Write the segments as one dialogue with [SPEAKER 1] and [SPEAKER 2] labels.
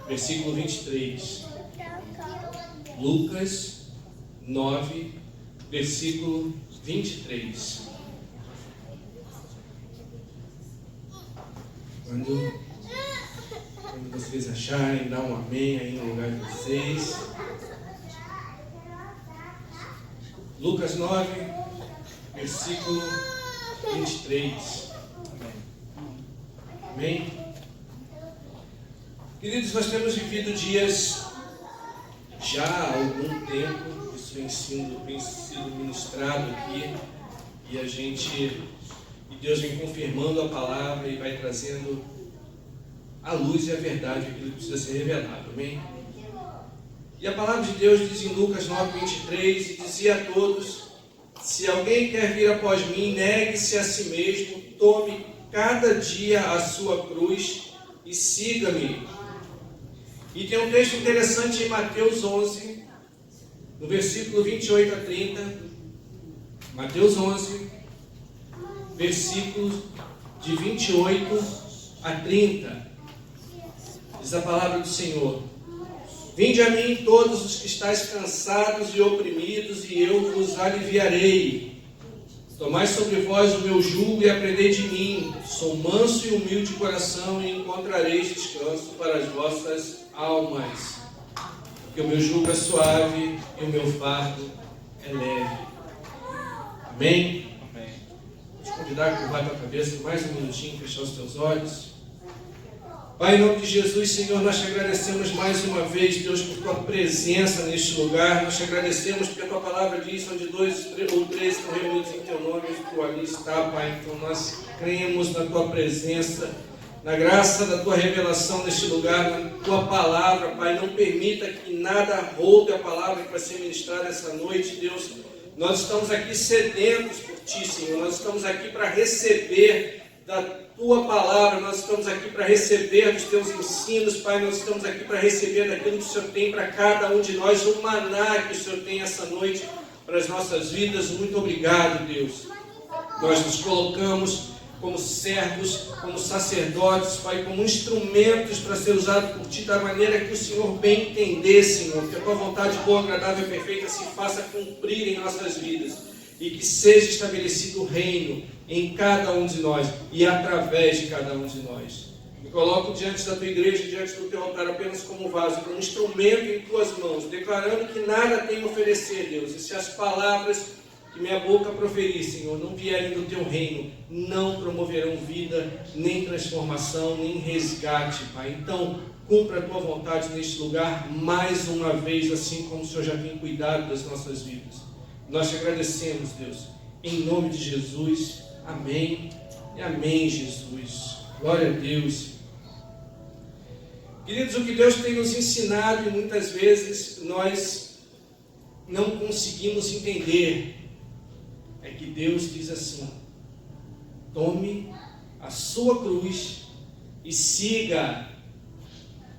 [SPEAKER 1] versículo 23. Lucas 9, versículo 23. Quando vocês acharem, dá um amém aí no lugar de vocês. Lucas 9, versículo 23. Amém? Queridos, nós temos vivido dias já há algum tempo, isso vem sido ministrado aqui, e Deus vem confirmando a palavra e vai trazendo a luz e a verdade, aquilo que precisa ser revelado, amém? E a palavra de Deus diz em Lucas 9, 23, e dizia a todos: se alguém quer vir após mim, negue-se a si mesmo, tome cada dia a sua cruz e siga-me. E tem um texto interessante em Mateus 11, no versículo 28 a 30, Mateus 11, versículos de 28 a 30, diz a palavra do Senhor: vinde a mim todos os que estáis cansados e oprimidos, e eu vos aliviarei. Tomai sobre vós o meu jugo e aprendei de mim. Sou manso e humilde de coração, e encontrareis descanso para as vossas almas. Porque o meu jugo é suave e o meu fardo é leve. Amém? Amém. Vou te convidar a curvar a tua cabeça mais um minutinho, fechar os teus olhos. Pai, em nome de Jesus, Senhor, nós te agradecemos mais uma vez, Deus, por tua presença neste lugar. Nós te agradecemos porque a tua palavra diz: onde 2 ou 3 estão reunidos em teu nome, tu ali está, Pai. Então nós cremos na tua presença, na graça da tua revelação neste lugar, na tua palavra, Pai. Não permita que nada roube a palavra que vai ser ministrada essa noite, Deus. Nós estamos aqui sedentos por ti, Senhor. Nós estamos aqui para receber da tua palavra, nós estamos aqui para receber dos teus ensinos, Pai. Nós estamos aqui para receber daquilo que o Senhor tem para cada um de nós, o maná que o Senhor tem essa noite para as nossas vidas. Muito obrigado, Deus. Nós nos colocamos como servos, como sacerdotes, Pai, como instrumentos para ser usado por Ti da maneira que o Senhor bem entender, Senhor. Que a Tua vontade boa, agradável e perfeita se faça cumprir em nossas vidas. E que seja estabelecido o reino em cada um de nós e através de cada um de nós. Me coloco diante da Tua igreja, diante do Teu altar, apenas como vaso, como um instrumento em Tuas mãos, declarando que nada tenho a oferecer, Deus. E se as palavras que minha boca proferir, Senhor, não vierem do Teu reino, não promoverão vida, nem transformação, nem resgate, Pai. Então, cumpra a Tua vontade neste lugar mais uma vez, assim como o Senhor já tem cuidado das nossas vidas. Nós te agradecemos, Deus, em nome de Jesus. Amém e amém, Jesus. Glória a Deus. Queridos, o que Deus tem nos ensinado, e muitas vezes nós não conseguimos entender, é que Deus diz assim: tome a sua cruz e siga.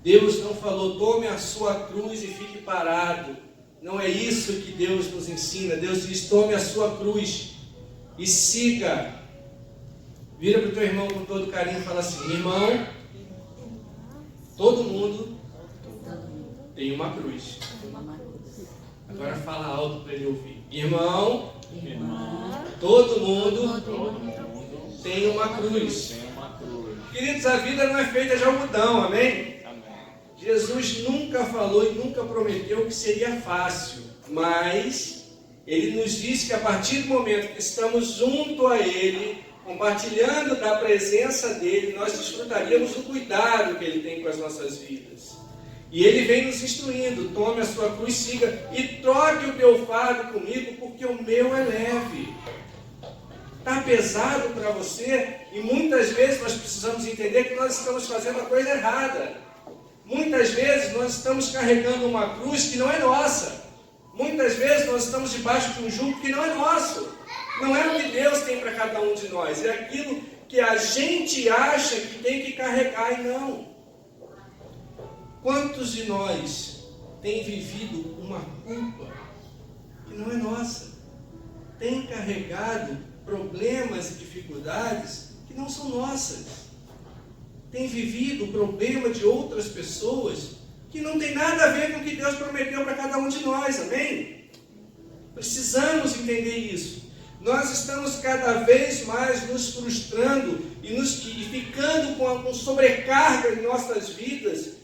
[SPEAKER 1] Deus não falou: tome a sua cruz e fique parado. Não é isso que Deus nos ensina. Deus diz: tome a sua cruz e siga. Vira para o teu irmão com todo carinho e fala assim: irmão, todo mundo tem uma cruz. Agora fala alto para ele ouvir. Irmão, todo mundo tem uma cruz. Queridos, a vida não é feita de algodão, amém? Jesus nunca falou e nunca prometeu que seria fácil, mas Ele nos disse que a partir do momento que estamos junto a Ele, compartilhando da presença dEle, nós desfrutaríamos do cuidado que Ele tem com as nossas vidas. E Ele vem nos instruindo: tome a sua cruz, siga, e troque o teu fardo comigo, porque o meu é leve. Está pesado para você, e muitas vezes nós precisamos entender que nós estamos fazendo a coisa errada. Muitas vezes nós estamos carregando uma cruz que não é nossa. Muitas vezes nós estamos debaixo de um jugo que não é nosso. Não é o que Deus tem para cada um de nós. É aquilo que a gente acha que tem que carregar e não. Quantos de nós têm vivido uma culpa que não é nossa? Tem carregado problemas e dificuldades que não são nossas. tem vivido o problema de outras pessoas que não tem nada a ver com o que Deus prometeu para cada um de nós, amém? Precisamos entender isso. Nós estamos cada vez mais nos frustrando e ficando com sobrecarga em nossas vidas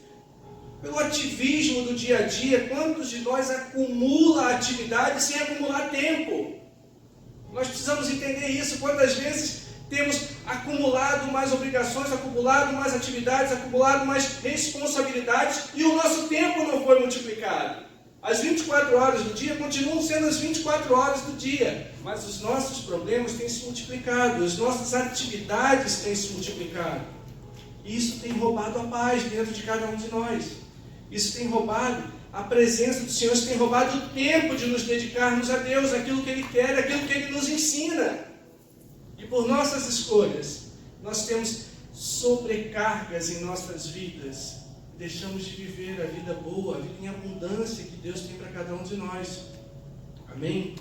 [SPEAKER 1] pelo ativismo do dia a dia. Quantos de nós acumula atividade sem acumular tempo? Nós precisamos entender isso. Quantas vezes temos acumulado mais obrigações, acumulado mais atividades, acumulado mais responsabilidades e o nosso tempo não foi multiplicado. As 24 horas do dia continuam sendo as 24 horas do dia, mas os nossos problemas têm se multiplicado, as nossas atividades têm se multiplicado. E isso tem roubado a paz dentro de cada um de nós. Isso tem roubado a presença do Senhor, isso tem roubado o tempo de nos dedicarmos a Deus, aquilo que Ele quer, aquilo que Ele nos ensina. E por nossas escolhas, nós temos sobrecargas em nossas vidas. Deixamos de viver a vida boa, a vida em abundância que Deus tem para cada um de nós. Amém?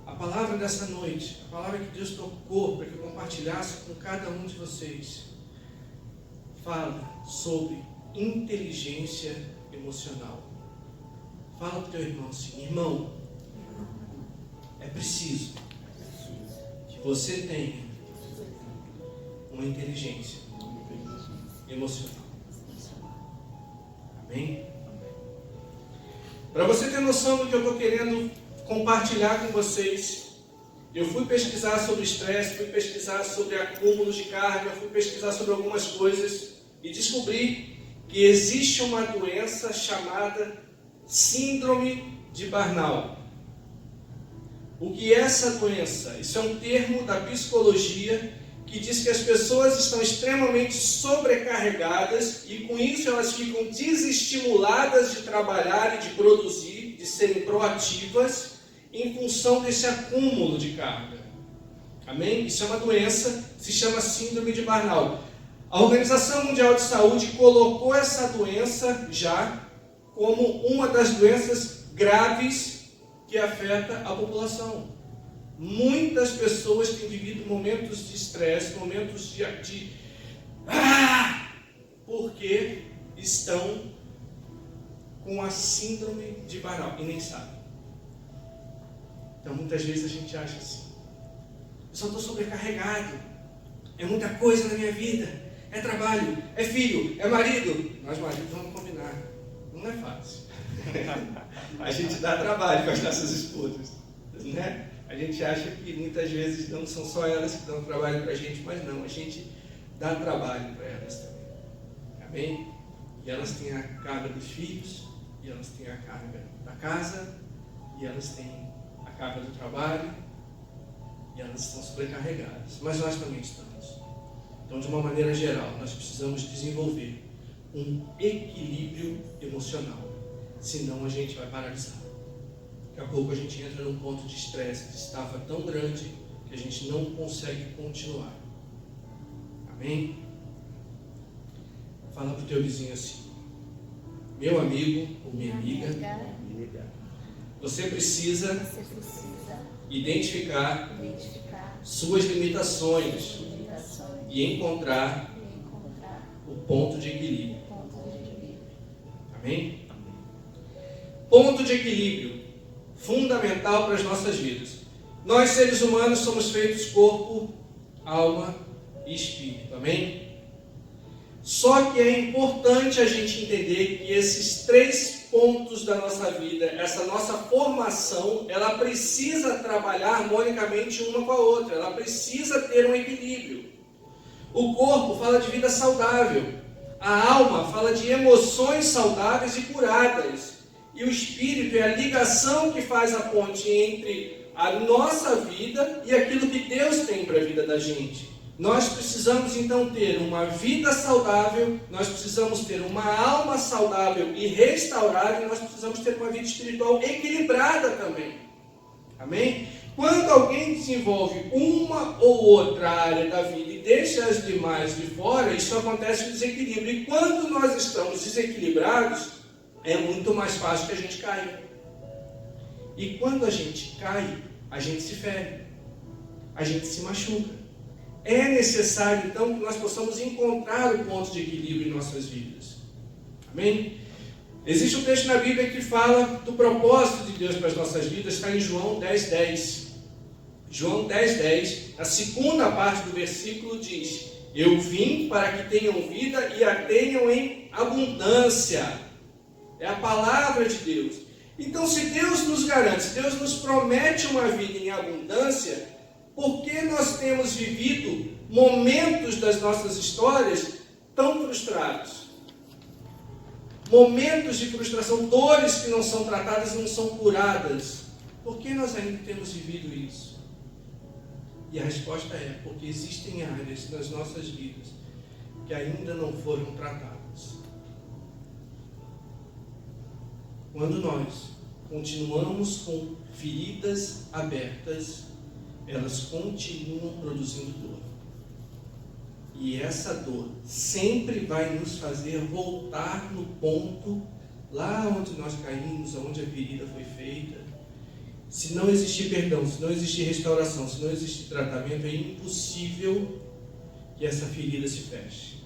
[SPEAKER 1] A palavra dessa noite, a palavra que Deus tocou para que eu compartilhasse com cada um de vocês, fala sobre inteligência emocional. Fala para o teu irmão assim: irmão, é preciso que você tenha uma inteligência emocional. Amém? Para você ter noção do que eu estou querendo compartilhar com vocês, eu fui pesquisar sobre estresse, fui pesquisar sobre acúmulos de carga, fui pesquisar sobre algumas coisas e descobri que existe uma doença chamada síndrome de burnout. O que é essa doença? Isso é um termo da psicologia que diz que as pessoas estão extremamente sobrecarregadas e com isso elas ficam desestimuladas de trabalhar e de produzir, de serem proativas em função desse acúmulo de carga. Amém? Isso é uma doença, se chama síndrome de burnout. A Organização Mundial de Saúde colocou essa doença já como uma das doenças graves que afeta a população. Muitas pessoas têm vivido momentos de estresse, momentos porque estão com a síndrome de burnout e nem sabem. Então muitas vezes a gente acha assim: eu só estou sobrecarregado, é muita coisa na minha vida, é trabalho, é filho, é marido. Nós maridos vamos combinar, não é fácil. A gente dá trabalho para as nossas esposas, né? A gente acha que muitas vezes não são só elas que dão trabalho para a gente, mas não, a gente dá trabalho para elas também. Amém? E elas têm a carga dos filhos, e elas têm a carga da casa, e elas têm a carga do trabalho, e elas estão sobrecarregadas. Mas nós também estamos. Então, de uma maneira geral, nós precisamos desenvolver um equilíbrio emocional, senão a gente vai paralisar. Daqui a pouco a gente entra num ponto de estresse, de estafa tão grande que a gente não consegue continuar. Amém? Fala para o teu vizinho assim: meu amigo ou minha amiga, você precisa identificar suas limitações e encontrar o ponto de equilíbrio. Amém? Ponto de equilíbrio fundamental para as nossas vidas. Nós, seres humanos, somos feitos corpo, alma e espírito. Amém? Só que é importante a gente entender que esses 3 pontos da nossa vida, essa nossa formação, ela precisa trabalhar harmonicamente uma com a outra. Ela precisa ter um equilíbrio. O corpo fala de vida saudável. A alma fala de emoções saudáveis e curadas. E o espírito é a ligação que faz a ponte entre a nossa vida e aquilo que Deus tem para a vida da gente. Nós precisamos então ter uma vida saudável, nós precisamos ter uma alma saudável e restaurada, e nós precisamos ter uma vida espiritual equilibrada também. Amém? Quando alguém desenvolve uma ou outra área da vida e deixa as demais de fora, isso acontece um desequilíbrio. E quando nós estamos desequilibrados, é muito mais fácil que a gente caia. E quando a gente cai, a gente se fere, a gente se machuca. é necessário, então, que nós possamos encontrar o ponto de equilíbrio em nossas vidas. Amém? Existe um texto na Bíblia que fala do propósito de Deus para as nossas vidas, está em João 10:10. João 10:10, a segunda parte do versículo diz: eu vim para que tenham vida e a tenham em abundância. É a palavra de Deus. Então, se Deus nos garante, se Deus nos promete uma vida em abundância, por que nós temos vivido momentos das nossas histórias tão frustrados? Momentos de frustração, dores que não são tratadas e não são curadas. Por que nós ainda temos vivido isso? E a resposta é: porque existem áreas nas nossas vidas que ainda não foram tratadas. Quando nós continuamos com feridas abertas, elas continuam produzindo dor. E essa dor sempre vai nos fazer voltar no ponto lá onde nós caímos, onde a ferida foi feita. Se não existir perdão, se não existir restauração, se não existir tratamento, é impossível que essa ferida se feche.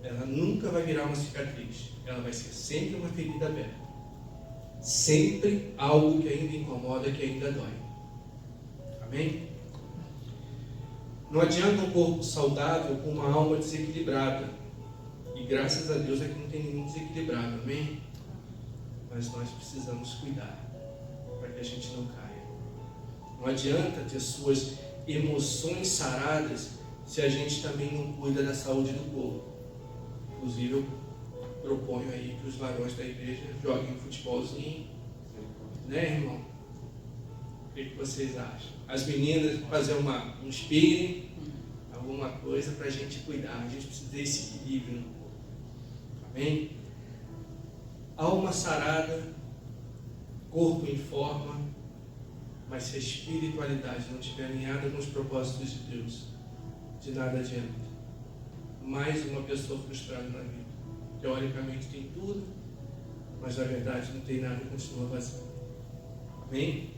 [SPEAKER 1] Ela nunca vai virar uma cicatriz. Ela vai ser sempre uma ferida aberta. Sempre algo que ainda incomoda, que ainda dói. Amém? Não adianta um corpo saudável com uma alma desequilibrada. E graças a Deus aqui não tem nenhum desequilibrado. Amém? Mas nós precisamos cuidar para que a gente não caia. Não adianta ter suas emoções saradas se a gente também não cuida da saúde do corpo. Inclusive eu proponho aí que os varões da igreja joguem um futebolzinho, né, irmão? O que vocês acham? As meninas fazer um spinning, alguma coisa para a gente cuidar. A gente precisa ter esse equilíbrio no corpo. Amém? Alma sarada, corpo em forma, mas se a espiritualidade não estiver alinhada com os propósitos de Deus, de nada adianta. Mais uma pessoa frustrada na vida. Teoricamente tem tudo, mas na verdade não tem nada e continua vazio. Amém?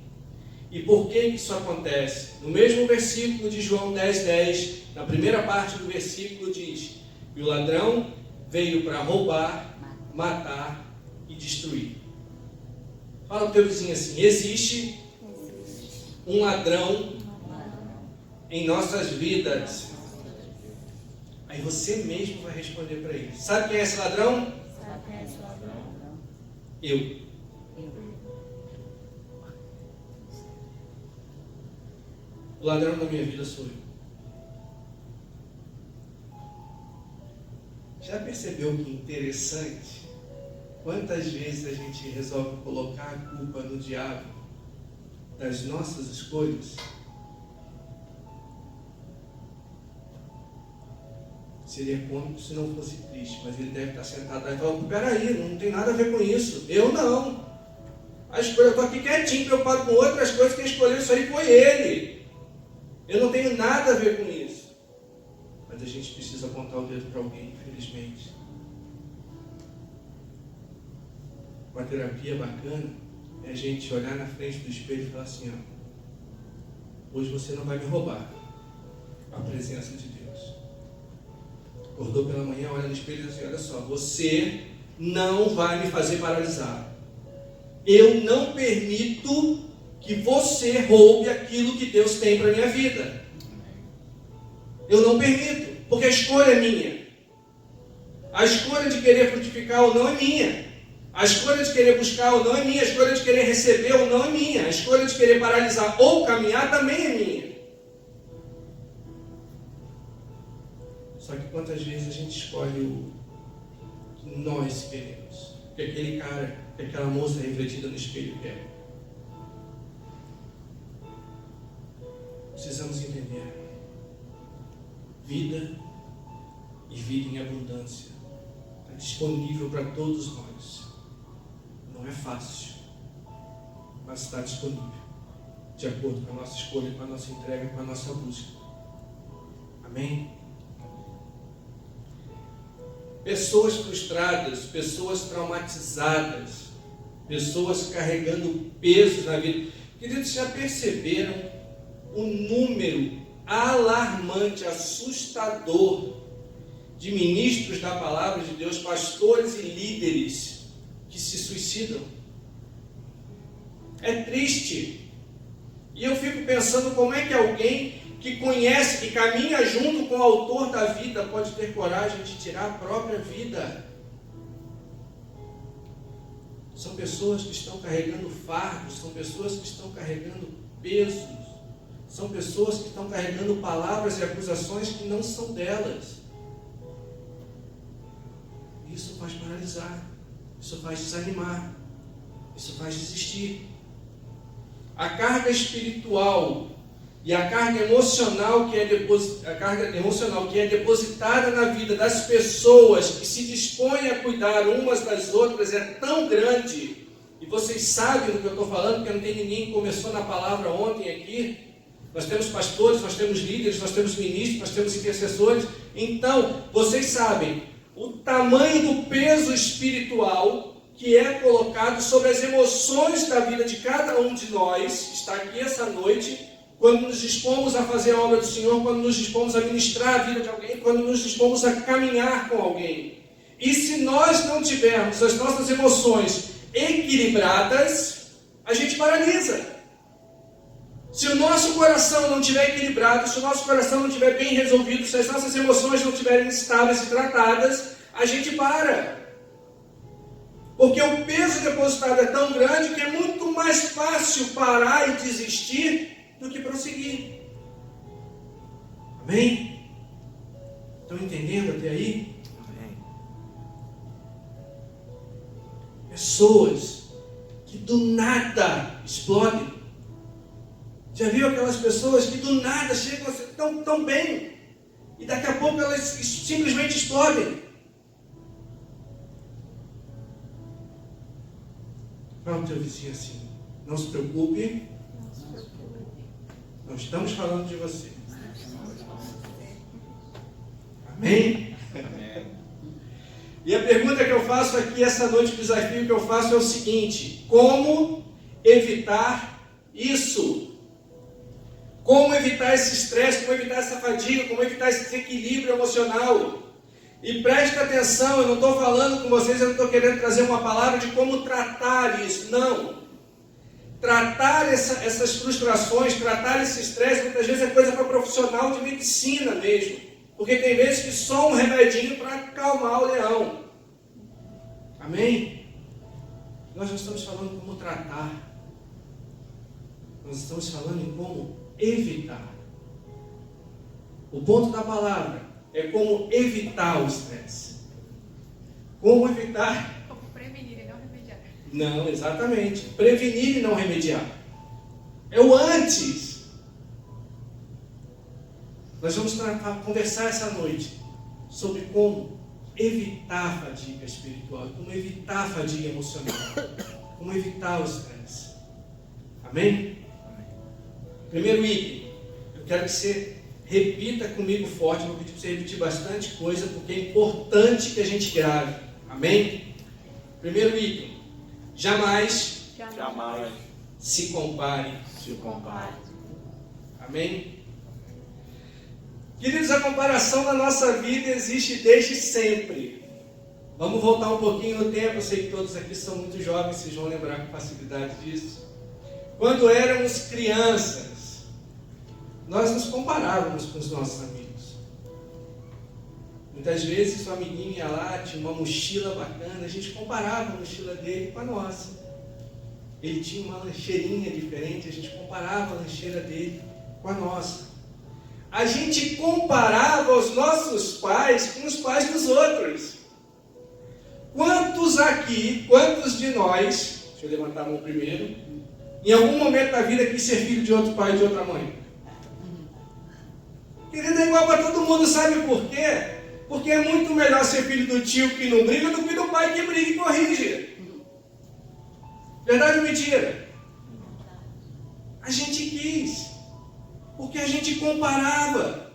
[SPEAKER 1] E por que isso acontece? No mesmo versículo de João 10:10, na primeira parte do versículo diz: e o ladrão veio para roubar, matar e destruir. Fala para o teu vizinho assim: existe um ladrão em nossas vidas. Aí você mesmo vai responder para ele. Sabe quem é esse ladrão? Eu. O ladrão da minha vida sou eu. Já percebeu que interessante? Quantas vezes a gente resolve colocar a culpa no diabo das nossas escolhas? Seria cômico se não fosse triste, mas ele deve estar sentado lá e falar: peraí, não tem nada a ver com isso. Eu não. A escolha, eu estou aqui quietinho, preocupado com outras coisas, quem escolheu isso aí foi ele. Eu não tenho nada a ver com isso. Mas a gente precisa apontar o dedo para alguém, infelizmente. Uma terapia bacana é a gente olhar na frente do espelho e falar assim: ó, hoje você não vai me roubar a presença de Deus. Acordou pela manhã, olha no espelho e diz assim: olha só, você não vai me fazer paralisar. Eu não permito que você roube aquilo que Deus tem para a minha vida. Eu não permito, porque a escolha é minha. A escolha de querer frutificar ou não é minha. A escolha de querer buscar ou não é minha. A escolha de querer receber ou não é minha. A escolha de querer paralisar ou caminhar também é minha. Só que quantas vezes a gente escolhe o que nós queremos, o que aquele cara, que aquela moça refletida no espelho quer. Precisamos entender: vida e vida em abundância está disponível para todos nós. Não é fácil, mas está disponível, de acordo com a nossa escolha, com a nossa entrega, com a nossa busca. Amém? Pessoas frustradas, pessoas traumatizadas, pessoas carregando pesos na vida. Queridos, já perceberam o número alarmante, assustador de ministros da palavra de Deus, pastores e líderes que se suicidam. É triste. E eu fico pensando como é que alguém que conhece, que caminha junto com o autor da vida, pode ter coragem de tirar a própria vida. São pessoas que estão carregando fardos, são pessoas que estão carregando pesos, são pessoas que estão carregando palavras e acusações que não são delas. Isso faz paralisar, isso faz desanimar, isso faz desistir. A carga espiritual e a carga emocional que é depositada na vida das pessoas que se dispõem a cuidar umas das outras é tão grande, e vocês sabem do que eu estou falando, porque não tem ninguém que começou na palavra ontem aqui. Nós temos pastores, nós temos líderes, nós temos ministros, nós temos intercessores. Então, vocês sabem o tamanho do peso espiritual que é colocado sobre as emoções da vida de cada um de nós, que está aqui essa noite, quando nos dispomos a fazer a obra do Senhor, quando nos dispomos a ministrar a vida de alguém, quando nos dispomos a caminhar com alguém. E se nós não tivermos as nossas emoções equilibradas, a gente paralisa. Se o nosso coração não estiver equilibrado, se o nosso coração não estiver bem resolvido, se as nossas emoções não estiverem estáveis e tratadas, a gente para. Porque o peso depositado é tão grande que é muito mais fácil parar e desistir do que prosseguir. Amém? Estão entendendo até aí? Amém. Pessoas que do nada explodem. Já viu aquelas pessoas que do nada chegam a ser tão bem e daqui a pouco elas simplesmente explodem? Fala para o teu vizinho assim: não se preocupe, não estamos falando de você. Amém? Amém. E a pergunta que eu faço aqui essa noite, o desafio que eu faço é o seguinte: como evitar isso? Como evitar esse estresse, como evitar essa fadiga, como evitar esse desequilíbrio emocional? E preste atenção, eu não estou falando com vocês, eu não estou querendo trazer uma palavra de como tratar isso, não. Tratar essas frustrações, tratar esse estresse, muitas vezes é coisa para profissional de medicina mesmo. Porque tem vezes que só um remedinho para acalmar o leão. Amém? Nós não estamos falando como tratar. Nós estamos falando em como evitar. O ponto da palavra é como evitar o estresse. Como evitar?
[SPEAKER 2] Como prevenir e não remediar.
[SPEAKER 1] Não, exatamente. Prevenir e não remediar. É o antes. Nós vamos conversar essa noite sobre como evitar a fadiga espiritual, como evitar a fadiga emocional, como evitar o estresse. Amém? Primeiro item, eu quero que você repita comigo forte, vou pedir para você repetir bastante coisa, porque é importante que a gente grave. Amém? Primeiro item, jamais se compare. Amém? Queridos, a comparação na nossa vida existe desde sempre. Vamos voltar um pouquinho no tempo, eu sei que todos aqui são muito jovens, vocês vão lembrar com facilidade disso. Quando éramos crianças, nós nos comparávamos com os nossos amigos. Muitas vezes o amiguinho ia lá, tinha uma mochila bacana, a gente comparava a mochila dele com a nossa. Ele tinha uma lancheirinha diferente, a gente comparava a lancheira dele com a nossa. A gente comparava os nossos pais com os pais dos outros. Quantos de nós, deixa eu levantar a mão primeiro, em algum momento da vida quis ser filho de outro pai e de outra mãe? Querido, é igual para todo mundo, sabe por quê? Porque é muito melhor ser filho do tio que não briga do que do pai que briga e corrige. Verdade ou mentira? A gente quis, porque a gente comparava.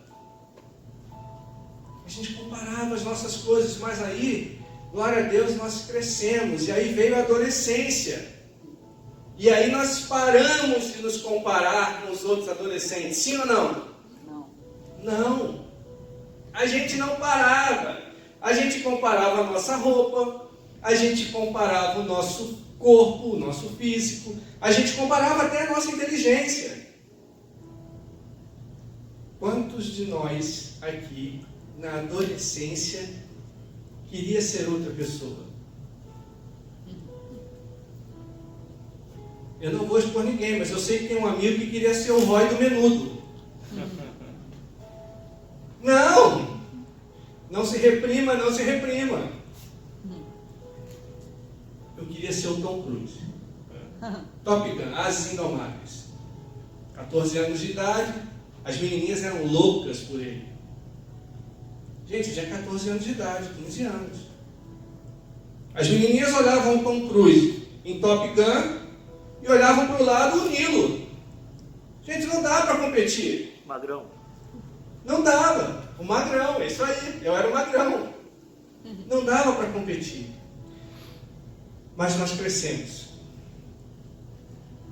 [SPEAKER 1] A gente comparava as nossas coisas, mas aí, glória a Deus, nós crescemos, e aí veio a adolescência. E aí nós paramos de nos comparar com os outros adolescentes, sim ou não? Não. Não. A gente não parava. A gente comparava a nossa roupa, a gente comparava o nosso corpo, o nosso físico, a gente comparava até a nossa inteligência. Quantos de nós aqui, na adolescência, queria ser outra pessoa? Eu não vou expor ninguém, mas eu sei que tem um amigo que queria ser o Roy do Menudo. Não! Não se reprima, não se reprima. Eu queria ser o Tom Cruise. Top Gun, Asas Indomáveis. 14 anos de idade, as menininhas eram loucas por ele. Gente, já 14 anos de idade, 15 anos. As menininhas olhavam o Tom Cruise em Top Gun e olhavam para o lado o Nilo. Gente, não dá para competir.
[SPEAKER 2] Magrão.
[SPEAKER 1] Não dava. O magrão, é isso aí. Eu era o magrão. Não dava para competir. Mas nós crescemos.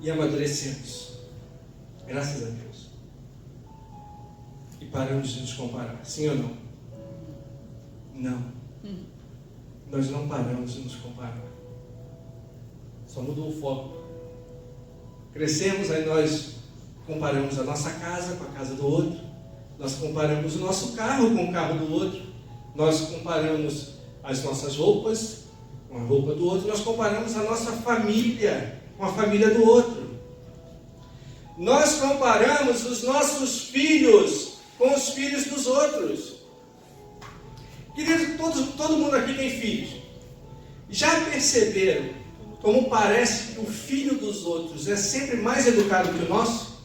[SPEAKER 1] E amadurecemos. Graças a Deus. E paramos de nos comparar. Sim ou não? Não. Nós não paramos de nos comparar. Só mudou o foco. Crescemos, aí nós comparamos a nossa casa com a casa do outro. Nós comparamos o nosso carro com o carro do outro. Nós comparamos as nossas roupas com a roupa do outro. Nós comparamos a nossa família com a família do outro. Nós comparamos os nossos filhos com os filhos dos outros. Queridos, todo mundo aqui tem filhos. Já perceberam como parece que o filho dos outros é sempre mais educado que o nosso?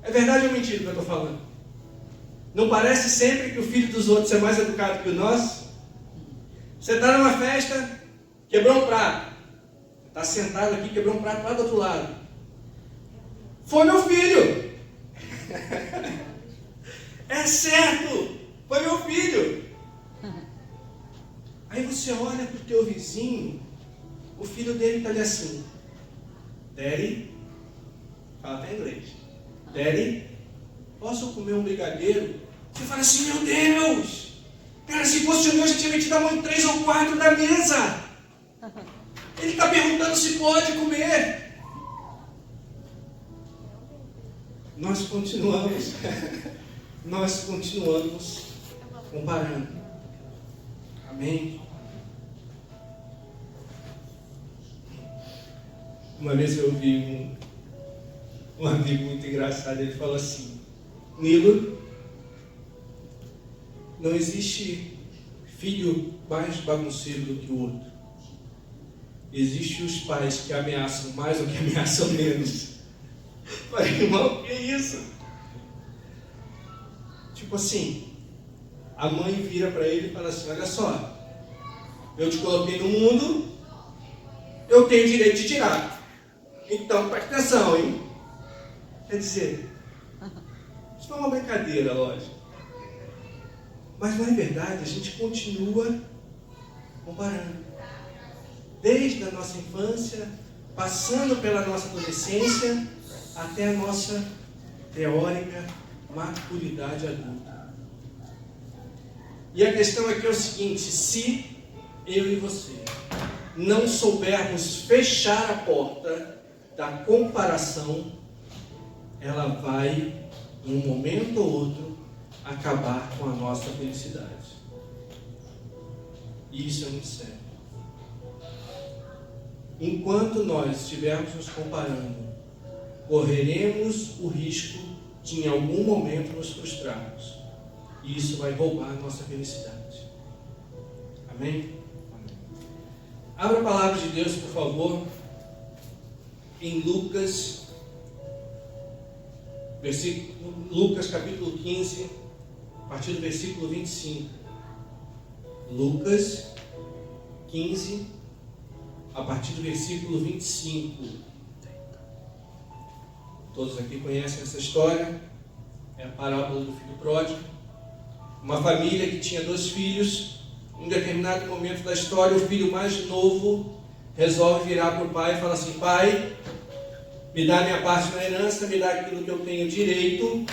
[SPEAKER 1] É verdade ou mentira o que eu estou falando? Não parece sempre que o filho dos outros é mais educado que o nosso? Você está numa festa, quebrou um prato. Está sentado aqui, quebrou um prato lá do outro lado. Foi meu filho! É certo! Foi meu filho! Aí você olha para o teu vizinho, o filho dele está ali assim. Daddy, fala até inglês. Daddy, posso comer um brigadeiro? Você fala assim, meu Deus! Cara, se fosse o meu, já tinha metido a mão em 3 ou 4 da mesa. Ele está perguntando se pode comer. Nós continuamos comparando. Amém? Uma vez eu ouvi um amigo muito engraçado, ele falou assim: Nilo, não existe filho mais bagunceiro do que o outro. Existem os pais que ameaçam mais ou que ameaçam menos. Falei, irmão, o que é isso? Tipo assim, a mãe vira para ele e fala assim: olha só, eu te coloquei no mundo, eu tenho direito de tirar. Então presta atenção, hein? Quer dizer, isso foi uma brincadeira, lógico. Mas não é verdade, a gente continua comparando. Desde a nossa infância, passando pela nossa adolescência, até a nossa teórica maturidade adulta. E a questão aqui é o seguinte: se eu e você não soubermos fechar a porta da comparação, ela vai, em um momento ou outro, acabar com a nossa felicidade. E isso é muito sério. Enquanto nós estivermos nos comparando, correremos o risco de em algum momento nos frustrarmos. E isso vai roubar a nossa felicidade. Amém? Abra a palavra de Deus, por favor, em Lucas capítulo 15, a partir do versículo 25. Lucas 15, a partir do versículo 25. Todos aqui conhecem essa história. É a parábola do filho pródigo. Uma família que tinha 2 filhos. Em um determinado momento da história, o filho mais novo resolve virar para o pai e falar assim: pai, me dá minha parte na herança, me dá aquilo que eu tenho direito,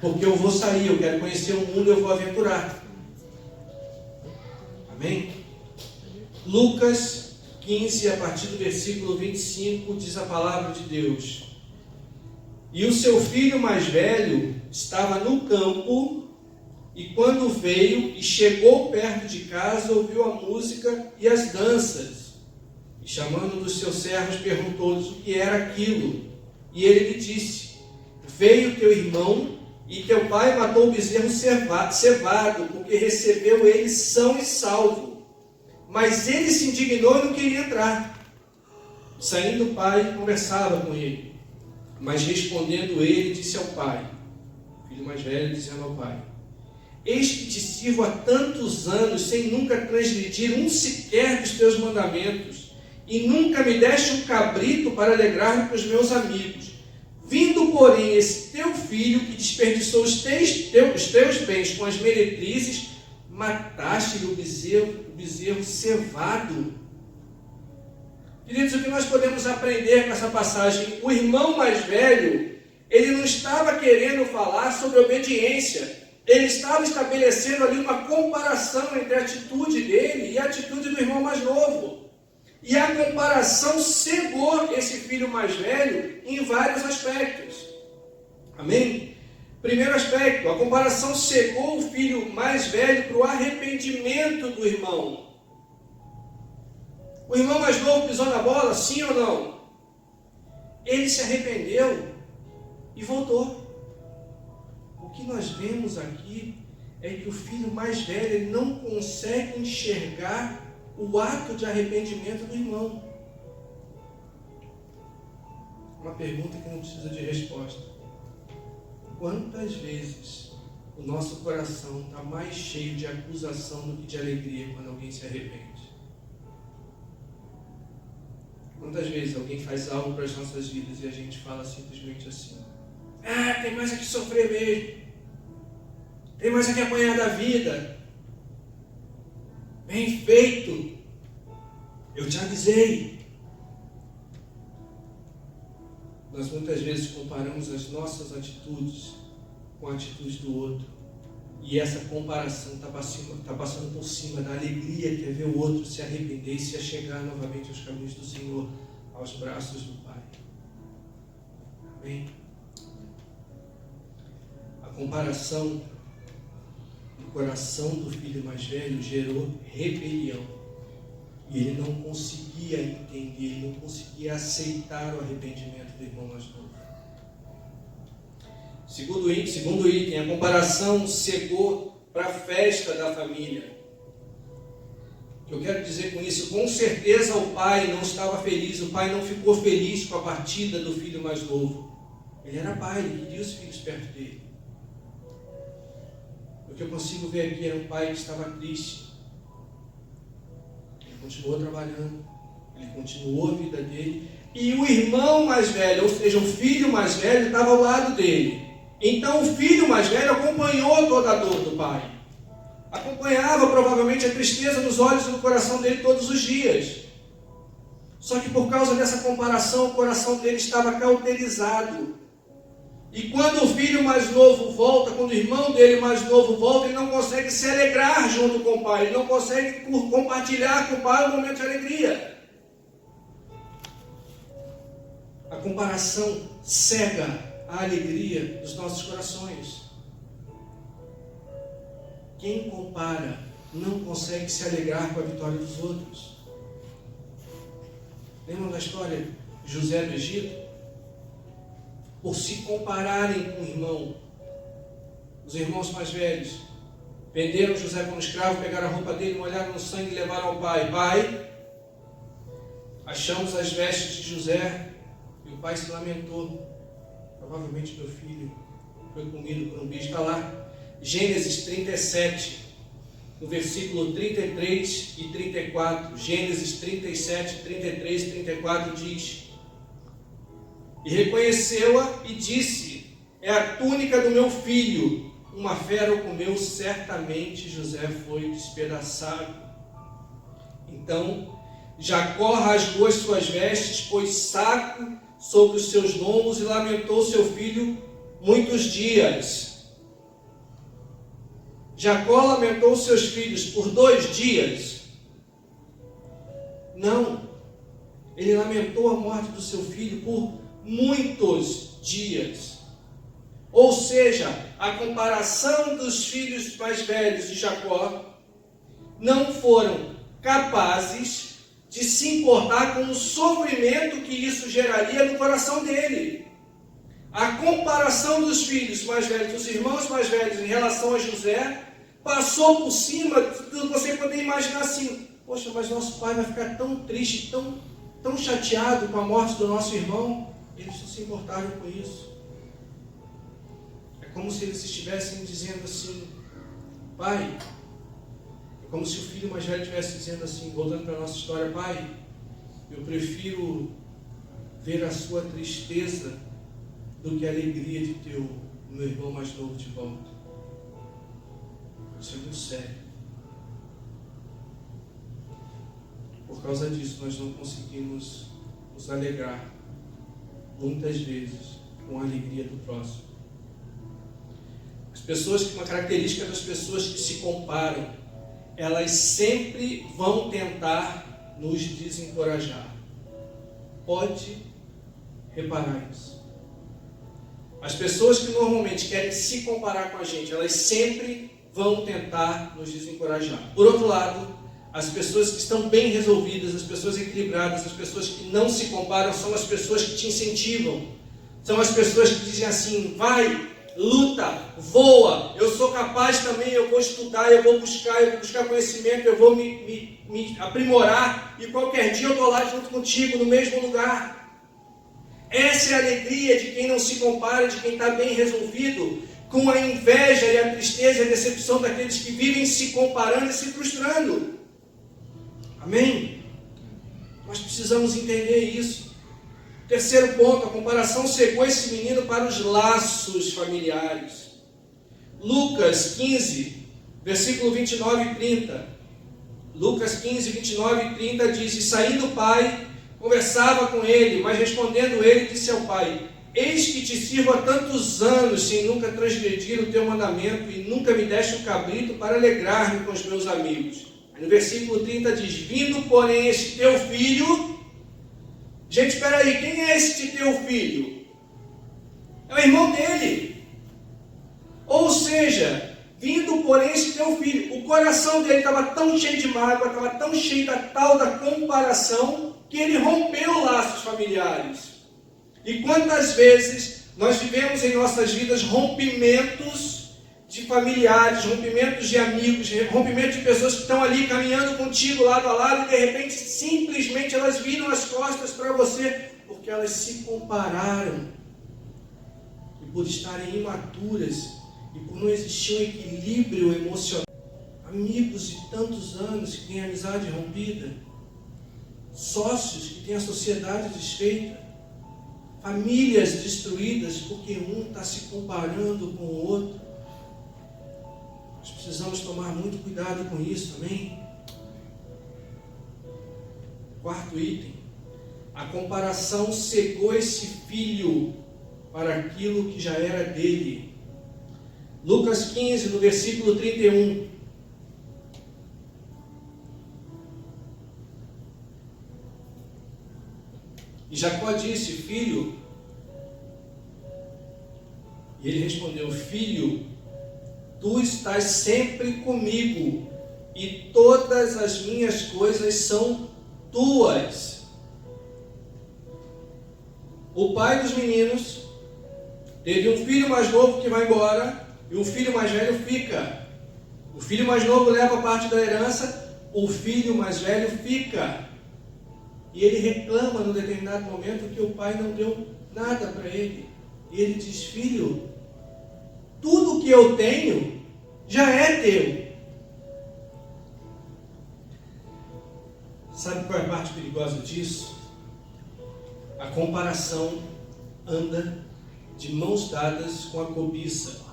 [SPEAKER 1] Porque eu vou sair, eu quero conhecer o mundo, eu vou aventurar. Amém? Lucas 15, a partir do versículo 25, diz a palavra de Deus: E o seu filho mais velho estava no campo, e quando veio e chegou perto de casa, ouviu a música e as danças. E chamando um dos seus servos, perguntou-lhes o que era aquilo. E ele lhe disse: Veio teu irmão, e teu pai matou o bezerro cevado, porque recebeu ele são e salvo. Mas ele se indignou e não queria entrar. Saindo o pai, conversava com ele. Mas respondendo ele, disse ao pai, o filho mais velho dizendo ao pai: Eis que te sirvo há tantos anos, sem nunca transgredir um sequer dos teus mandamentos, e nunca me deste um cabrito para alegrar-me com os meus amigos. Vindo, porém, esse teu filho, que desperdiçou os teus bens com as meretrizes, mataste-lhe o bezerro cevado. Queridos, o que nós podemos aprender com essa passagem? O irmão mais velho, ele não estava querendo falar sobre obediência. Ele estava estabelecendo ali uma comparação entre a atitude dele e a atitude do irmão mais novo. E a comparação cegou esse filho mais velho em vários aspectos. Amém? Primeiro aspecto, a comparação cegou o filho mais velho para o arrependimento do irmão. O irmão mais novo pisou na bola, sim ou não? Ele se arrependeu e voltou. O que nós vemos aqui é que o filho mais velho ele não consegue enxergar o ato de arrependimento do irmão. Uma pergunta que não precisa de resposta. Quantas vezes o nosso coração está mais cheio de acusação do que de alegria quando alguém se arrepende? Quantas vezes alguém faz algo para as nossas vidas e a gente fala simplesmente assim: tem mais a que sofrer mesmo. Tem mais a que apanhar da vida. Bem feito. Eu te avisei. Nós muitas vezes comparamos as nossas atitudes com a atitude do outro. E essa comparação está passando por cima da alegria que é ver o outro se arrepender e se achegar novamente aos caminhos do Senhor, aos braços do Pai. Amém? A comparação no coração do filho mais velho gerou rebelião. E ele não conseguia entender, ele não conseguia aceitar o arrependimento do irmão mais novo. Segundo item, a comparação cegou para a festa da família. O que eu quero dizer com isso? Com certeza o pai não estava feliz, o pai não ficou feliz com a partida do filho mais novo. Ele era pai, ele queria os filhos perto dele. O que eu consigo ver aqui era um pai que estava triste. Ele continuou trabalhando, ele continuou a vida dele, e o irmão mais velho, ou seja, o filho mais velho, estava ao lado dele. Então o filho mais velho acompanhou toda a dor do pai. Acompanhava provavelmente a tristeza nos olhos e no coração dele todos os dias. Só que por causa dessa comparação, o coração dele estava cauterizado. E quando o filho mais novo volta, quando o irmão dele mais novo volta, ele não consegue se alegrar junto com o pai, ele não consegue compartilhar com o pai um momento de alegria. A comparação cega a alegria dos nossos corações. Quem compara não consegue se alegrar com a vitória dos outros. Lembram da história de José do Egito? Por se compararem com o irmão, os irmãos mais velhos venderam José como escravo, pegaram a roupa dele, molharam no sangue e levaram ao pai. Pai, achamos as vestes de José. E o pai se lamentou. Provavelmente meu filho foi comido por um bicho. Está lá, Gênesis 37, no versículo 33 e 34. Gênesis 37, 33 e 34 diz: E reconheceu-a e disse: É a túnica do meu filho. Uma fera o comeu, certamente José foi despedaçado. Então Jacó rasgou as suas vestes, pôs saco sobre os seus lombos e lamentou seu filho muitos dias. Jacó lamentou seus filhos por 2 dias? Não. Ele lamentou a morte do seu filho por muitos dias. Ou seja, a comparação dos filhos mais velhos de Jacó não foram capazes de se importar com o sofrimento que isso geraria no coração dele. A comparação dos filhos mais velhos, dos irmãos mais velhos em relação a José, passou por cima de você poder imaginar assim: poxa, mas nosso pai vai ficar tão triste, tão chateado com a morte do nosso irmão. Eles não se importaram com isso. É como se eles estivessem dizendo assim: pai, é como se o filho mais velho estivesse dizendo assim, voltando para a nossa história: pai, eu prefiro ver a sua tristeza do que a alegria de ter o meu irmão mais novo de volta. Isso é muito sério. Por causa disso, nós não conseguimos nos alegrar, muitas vezes, com a alegria do próximo. As pessoas, uma característica das pessoas que se comparam, elas sempre vão tentar nos desencorajar. Pode reparar isso. As pessoas que normalmente querem se comparar com a gente, elas sempre vão tentar nos desencorajar. Por outro lado, as pessoas que estão bem resolvidas, as pessoas equilibradas, as pessoas que não se comparam, são as pessoas que te incentivam. São as pessoas que dizem assim: vai, luta, voa, eu sou capaz também, eu vou estudar, eu vou buscar conhecimento, eu vou me aprimorar, e qualquer dia eu estou lá junto contigo, no mesmo lugar. Essa é a alegria de quem não se compara, de quem está bem resolvido, com a inveja e a tristeza e a decepção daqueles que vivem se comparando e se frustrando. Amém? Nós precisamos entender isso. Terceiro ponto: a comparação cegou esse menino para os laços familiares. Lucas 15, versículo 29 e 30. Lucas 15, 29 e 30 diz: e saindo o pai, conversava com ele, mas respondendo ele, disse ao pai: eis que te sirvo há tantos anos, sem nunca transgredir o teu mandamento, e nunca me deste um cabrito para alegrar-me com os meus amigos. Aí no versículo 30 diz: vindo, porém, este teu filho... Gente, espera aí, quem é este teu filho? É o irmão dele. Ou seja, vindo, porém, este teu filho. O coração dele estava tão cheio de mágoa, estava tão cheio da tal da comparação, que ele rompeu laços familiares. E quantas vezes nós vivemos em nossas vidas rompimentos de familiares, rompimentos de amigos, rompimentos de pessoas que estão ali caminhando contigo lado a lado, e de repente simplesmente elas viram as costas para você, porque elas se compararam. E por estarem imaturas, e por não existir um equilíbrio emocional. Amigos de tantos anos que têm a amizade rompida, sócios que têm a sociedade desfeita, famílias destruídas porque um está se comparando com o outro. Nós precisamos tomar muito cuidado com isso, amém? Quarto item: a comparação cegou esse filho para aquilo que já era dele. Lucas 15, no versículo 31. E Jacó disse: filho. E ele respondeu: filho, tu estás sempre comigo, e todas as minhas coisas são tuas. O pai dos meninos teve um filho mais novo que vai embora, e o filho mais velho fica. O filho mais novo leva parte da herança, o filho mais velho fica. E ele reclama num determinado momento que o pai não deu nada para ele. E ele diz: filho, tudo que eu tenho já é teu. Sabe qual é a parte perigosa disso? A comparação anda de mãos dadas com a cobiça.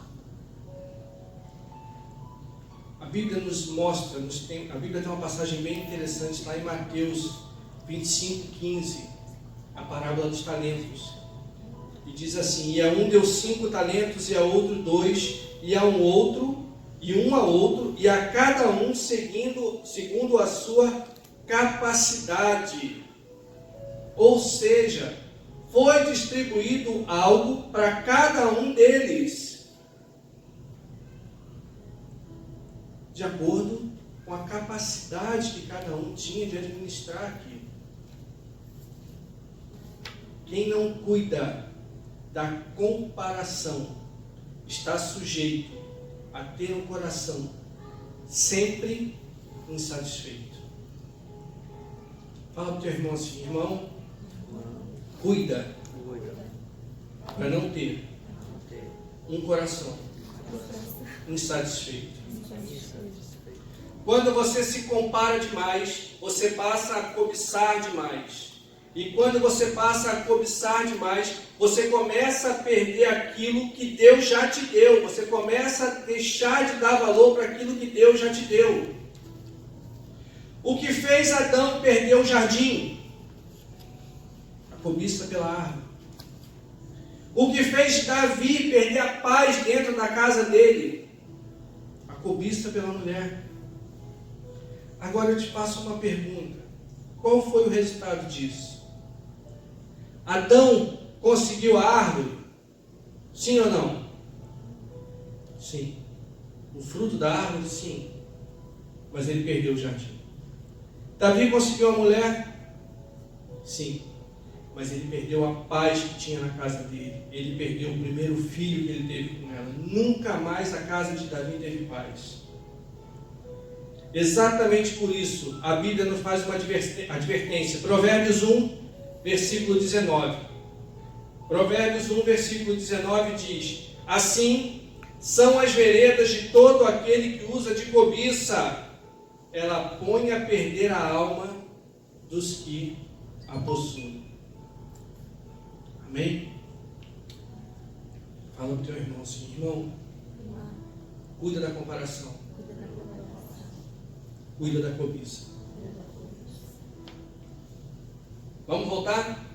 [SPEAKER 1] A Bíblia nos mostra, a Bíblia tem uma passagem bem interessante lá em Mateus 25:15, a parábola dos talentos. E diz assim: e a um deu 5 talentos, e a outro 2, e a um outro, e um a outro, e a cada um segundo a sua capacidade. Ou seja, foi distribuído algo para cada um deles, de acordo com a capacidade que cada um tinha de administrar aquilo. Quem não cuida da comparação está sujeito a ter um coração sempre insatisfeito. Fala para o teu irmão assim: irmão, cuida para não ter um coração insatisfeito. Quando você se compara demais, você passa a cobiçar demais. E quando você passa a cobiçar demais, você começa a perder aquilo que Deus já te deu. Você começa a deixar de dar valor para aquilo que Deus já te deu. O que fez Adão perder o jardim? A cobiça pela árvore. O que fez Davi perder a paz dentro da casa dele? A cobiça pela mulher. Agora eu te faço uma pergunta. Qual foi o resultado disso? Adão conseguiu a árvore? Sim ou não? Sim. O fruto da árvore, sim. Mas ele perdeu o jardim. Davi conseguiu a mulher? Sim. Mas ele perdeu a paz que tinha na casa dele. Ele perdeu o primeiro filho que ele teve com ela. Nunca mais a casa de Davi teve paz. Exatamente por isso, a Bíblia nos faz uma advertência. Provérbios 1, versículo 19. Provérbios 1, versículo 19 diz: assim são as veredas de todo aquele que usa de cobiça. Ela põe a perder a alma dos que a possuem. Amém? Fala para o teu irmão assim: irmão, cuida da comparação. Cuida da cobiça. Vamos voltar?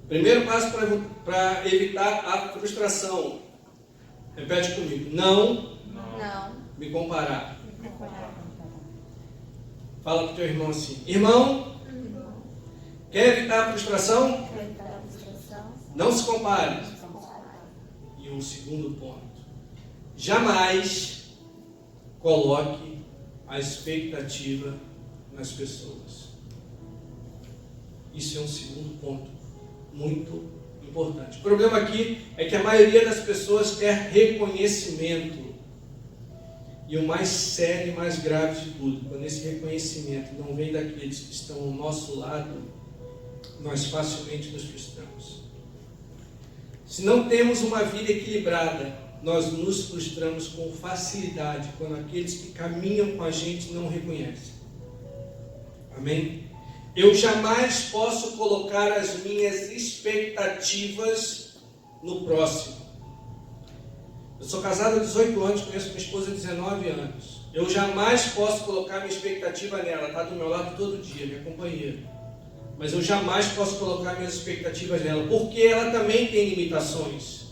[SPEAKER 1] Primeiro passo para evitar a frustração. Repete comigo. Não me comparar. Fala para o teu irmão assim: irmão, quer evitar a frustração? Não se compare. E um segundo ponto: jamais coloque a expectativa nas pessoas. Isso é um segundo ponto muito importante. O problema aqui é que a maioria das pessoas quer reconhecimento. E o mais sério e mais grave de tudo, quando esse reconhecimento não vem daqueles que estão ao nosso lado, nós facilmente nos frustramos. Se não temos uma vida equilibrada, nós nos frustramos com facilidade quando aqueles que caminham com a gente não reconhecem. Amém? Eu jamais posso colocar as minhas expectativas no próximo. Eu sou casado há 18 anos, conheço minha esposa há 19 anos. Eu jamais posso colocar minha expectativa nela. Ela está do meu lado todo dia, minha companheira. Mas eu jamais posso colocar minhas expectativas nela, porque ela também tem limitações.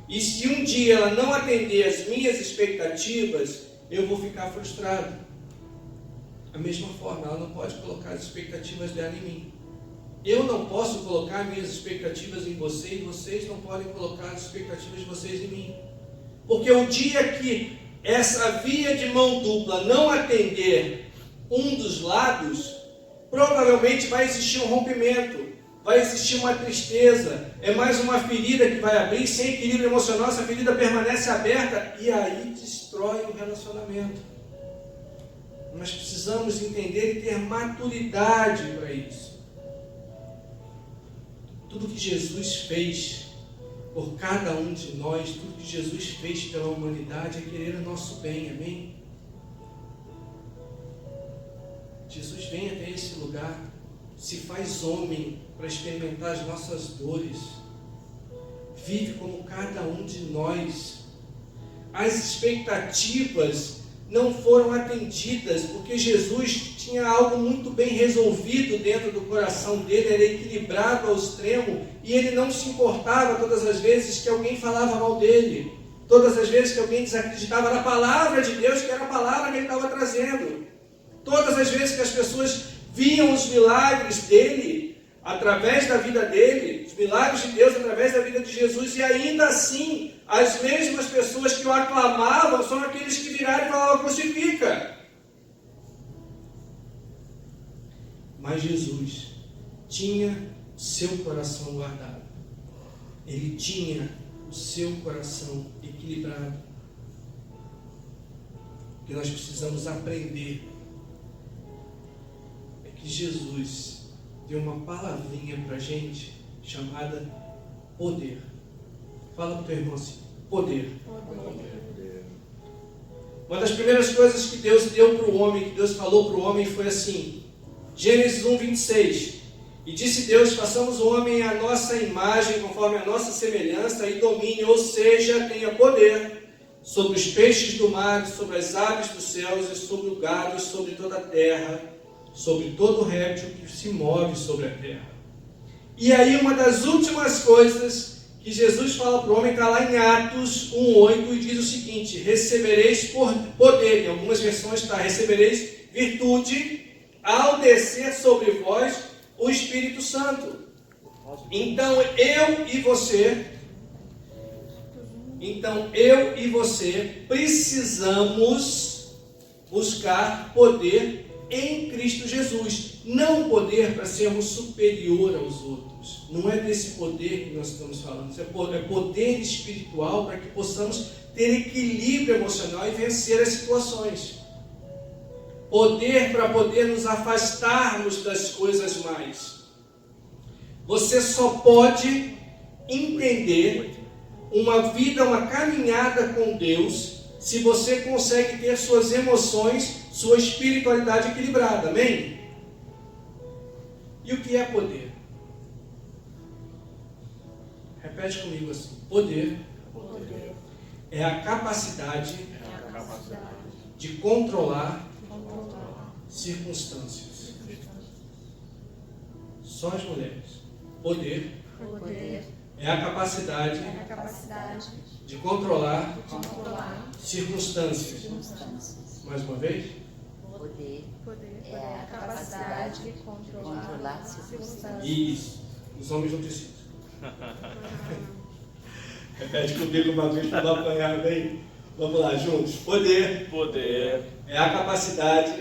[SPEAKER 1] E se um dia ela não atender as minhas expectativas, eu vou ficar frustrado. Da mesma forma, ela não pode colocar as expectativas dela em mim. Eu não posso colocar minhas expectativas em você e vocês não podem colocar as expectativas de vocês em mim. Porque o dia que essa via de mão dupla não atender um dos lados, provavelmente vai existir um rompimento. Vai existir uma tristeza, é mais uma ferida que vai abrir, sem equilíbrio emocional, essa ferida permanece aberta e aí destrói o relacionamento. Nós precisamos entender e ter maturidade para isso. Tudo que Jesus fez por cada um de nós, tudo que Jesus fez pela humanidade é querer o nosso bem, amém? Jesus vem até esse lugar, se faz homem para experimentar as nossas dores, vive como cada um de nós. As expectativas não foram atendidas, porque Jesus tinha algo muito bem resolvido dentro do coração dele, era equilibrado ao extremo, e ele não se importava todas as vezes que alguém falava mal dele. Todas as vezes que alguém desacreditava na palavra de Deus, que era a palavra que ele estava trazendo. Todas as vezes que as pessoas viam os milagres dele, através da vida dele, os milagres de Deus através da vida de Jesus, e ainda assim, as mesmas pessoas que o aclamavam são aqueles que viraram e falavam: crucifica. Mas Jesus tinha o seu coração guardado. Ele tinha o seu coração equilibrado. O que nós precisamos aprender é que Jesus deu uma palavrinha para a gente chamada poder. Fala para o teu irmão assim: poder. Poder. Uma das primeiras coisas que Deus deu para o homem, que Deus falou para o homem, foi assim, Gênesis 1, 26. E disse Deus: façamos o homem à nossa imagem, conforme a nossa semelhança, e domine, ou seja, tenha poder sobre os peixes do mar, sobre as aves dos céus, e sobre o gado, e sobre toda a terra, sobre todo réptil que se move sobre a terra. E aí uma das últimas coisas que Jesus fala para o homem está lá em Atos 1:8 e diz o seguinte: recebereis poder, em algumas versões está: recebereis virtude ao descer sobre vós o Espírito Santo. Então eu e você precisamos buscar poder em Cristo Jesus. Não poder para sermos superior aos outros. Não é desse poder que nós estamos falando. É poder espiritual para que possamos ter equilíbrio emocional e vencer as situações. Poder para poder nos afastarmos das coisas mais. Você só pode entender uma vida, uma caminhada com Deus, se você consegue ter suas emoções, sua espiritualidade equilibrada. Amém? E o que é poder? Repete comigo assim: poder é a capacidade de controlar circunstâncias. Só as mulheres. Poder é a capacidade de controlar circunstâncias. Mais uma vez.
[SPEAKER 2] Poder é a capacidade de controlar circunstâncias.
[SPEAKER 1] Isso. Os homens não precisam. Repete comigo uma vez para não apanhar bem. Vamos lá, juntos. Poder é a capacidade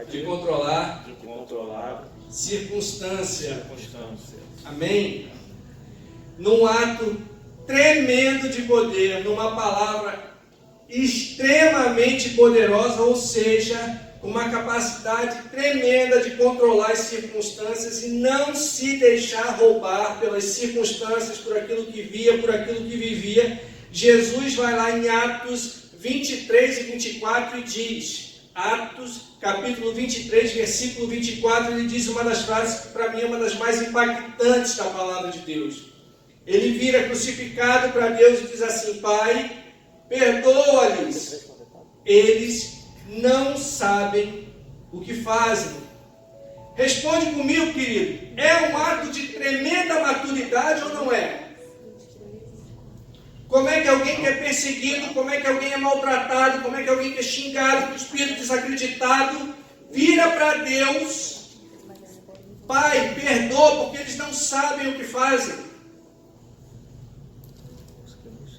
[SPEAKER 1] de controlar circunstância. Amém? Num ato tremendo de poder, numa palavra extremamente poderosa, ou seja, uma capacidade tremenda de controlar as circunstâncias e não se deixar roubar pelas circunstâncias, por aquilo que via, por aquilo que vivia. Jesus vai lá em Atos 23 e 24 e diz, Atos capítulo 23, versículo 24, ele diz uma das frases que para mim é uma das mais impactantes da palavra de Deus. Ele vira crucificado para Deus e diz assim: Pai, perdoa-lhes, eles não sabem o que fazem. Responde comigo, querido, é um ato de tremenda maturidade ou não é? Como é que alguém que é perseguido, como é que alguém é maltratado, como é que alguém que é xingado, com o espírito desacreditado, vira para Deus: Pai, perdoa, porque eles não sabem o que fazem.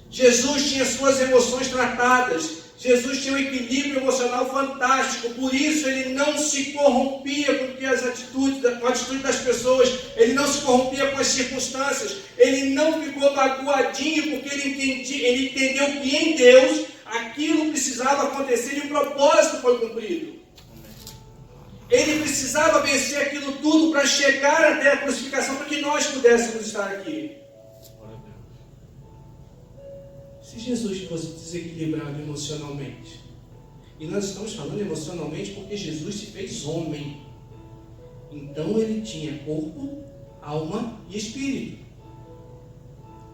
[SPEAKER 1] Jesus tinha suas emoções tratadas. Jesus tinha um equilíbrio emocional fantástico, por isso ele não se corrompia com a atitude das pessoas, ele não se corrompia com as circunstâncias, ele não ficou magoadinho porque ele entendeu que em Deus aquilo precisava acontecer e o propósito foi cumprido. Ele precisava vencer aquilo tudo para chegar até a crucificação, para que nós pudéssemos estar aqui. Se Jesus fosse desequilibrado emocionalmente, e nós estamos falando emocionalmente porque Jesus se fez homem, então ele tinha corpo, alma e espírito.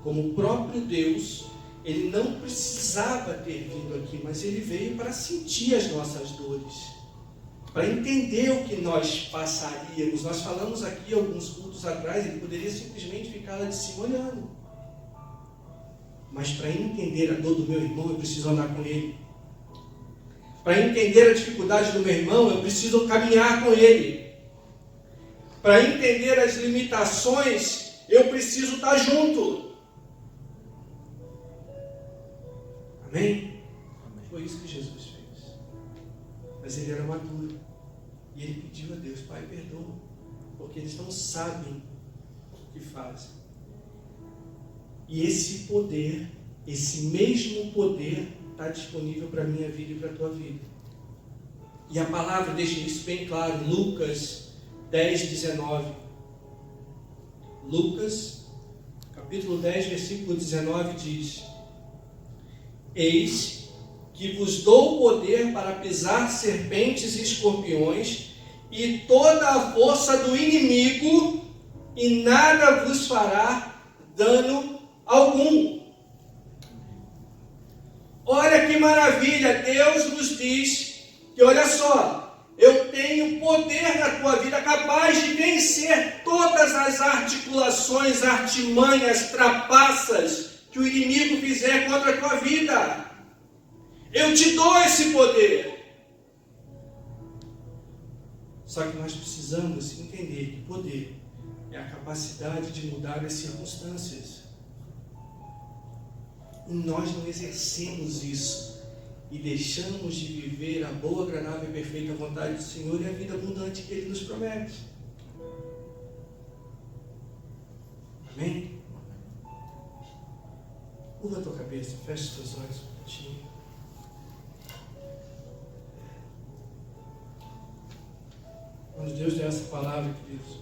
[SPEAKER 1] Como o próprio Deus, ele não precisava ter vindo aqui, mas ele veio para sentir as nossas dores, para entender o que nós passaríamos. Nós falamos aqui alguns cultos atrás, ele poderia simplesmente ficar lá de cima olhando. Mas para entender a dor do meu irmão, eu preciso andar com ele. Para entender a dificuldade do meu irmão, eu preciso caminhar com ele. Para entender as limitações, eu preciso estar junto. Amém? Foi isso que Jesus fez. Mas ele era maduro. E ele pediu a Deus: Pai, perdoa, porque eles não sabem o que fazem. E esse poder, esse mesmo poder, está disponível para a minha vida e para a tua vida. E a palavra deixa isso bem claro. Lucas 10, 19. Lucas, capítulo 10, versículo 19 diz: Eis que vos dou poder para pisar serpentes e escorpiões e toda a força do inimigo, e nada vos fará dano algum. Olha que maravilha, Deus nos diz que, olha só, eu tenho poder na tua vida capaz de vencer todas as articulações, artimanhas, trapaças que o inimigo fizer contra a tua vida. Eu te dou esse poder. Só que nós precisamos entender que poder é a capacidade de mudar as circunstâncias. E nós não exercemos isso e deixamos de viver a boa, agradável e perfeita vontade do Senhor e a vida abundante que Ele nos promete. Amém? Curva a tua cabeça, fecha os teus olhos um pouquinho. Quando Deus deu essa palavra, queridos,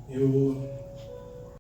[SPEAKER 1] eu